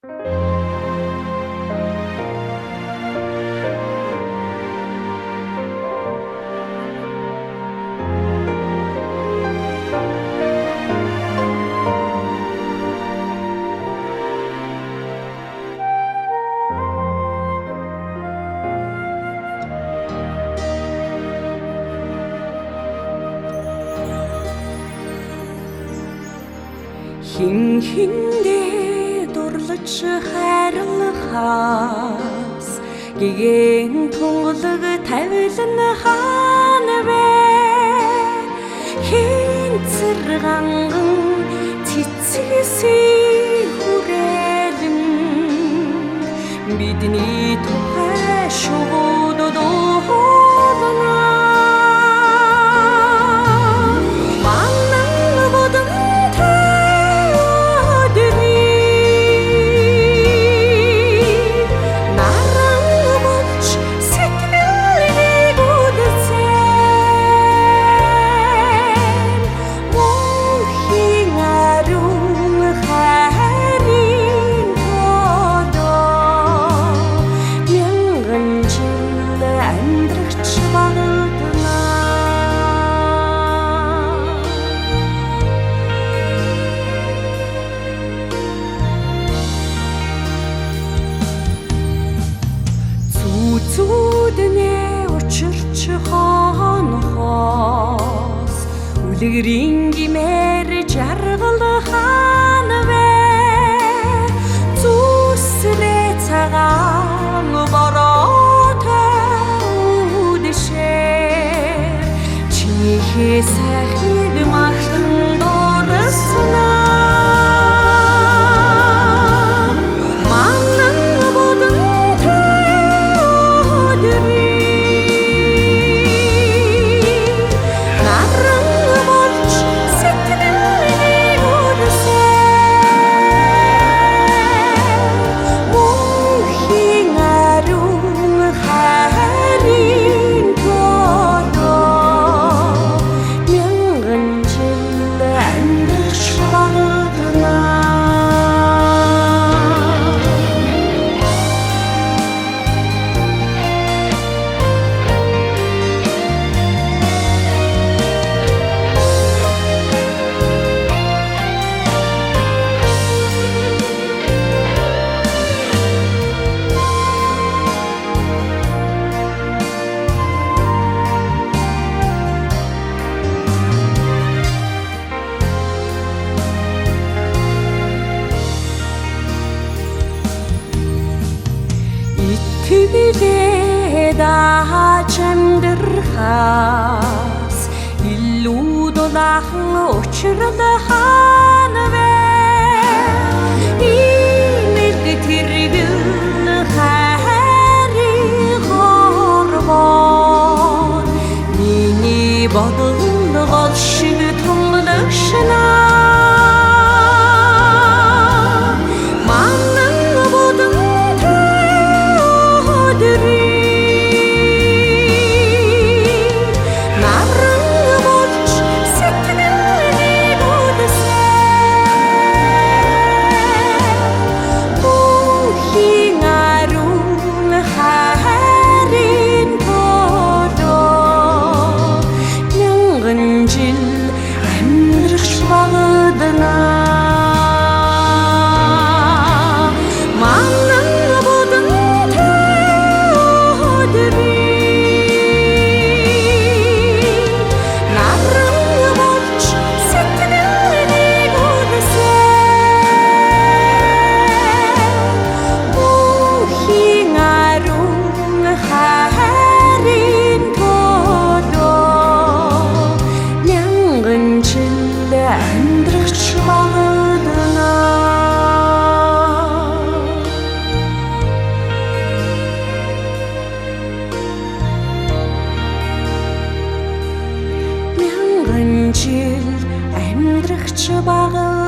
Хин хиндээ дурлаж хайрлахаас гэгэн тунгалаг тавилна хаана вэ хинцэрганган цэцгэсий хүрээлэн бидний тухай шууд доолно Зүуднээ учирч хонохоос үлгэрийн гимээр жаргал хаана вэ зүсрээ цагаан бороотой үдэшээ чихээ сайхыг махан дурснаа Төвлөө дааж амьдрахаас илүү дулаахан учрал хаана вэ иймэрхүү тэргэл хайрын хорвоо миний бодол гол шиг тунлагшнаа амьдрах ч бага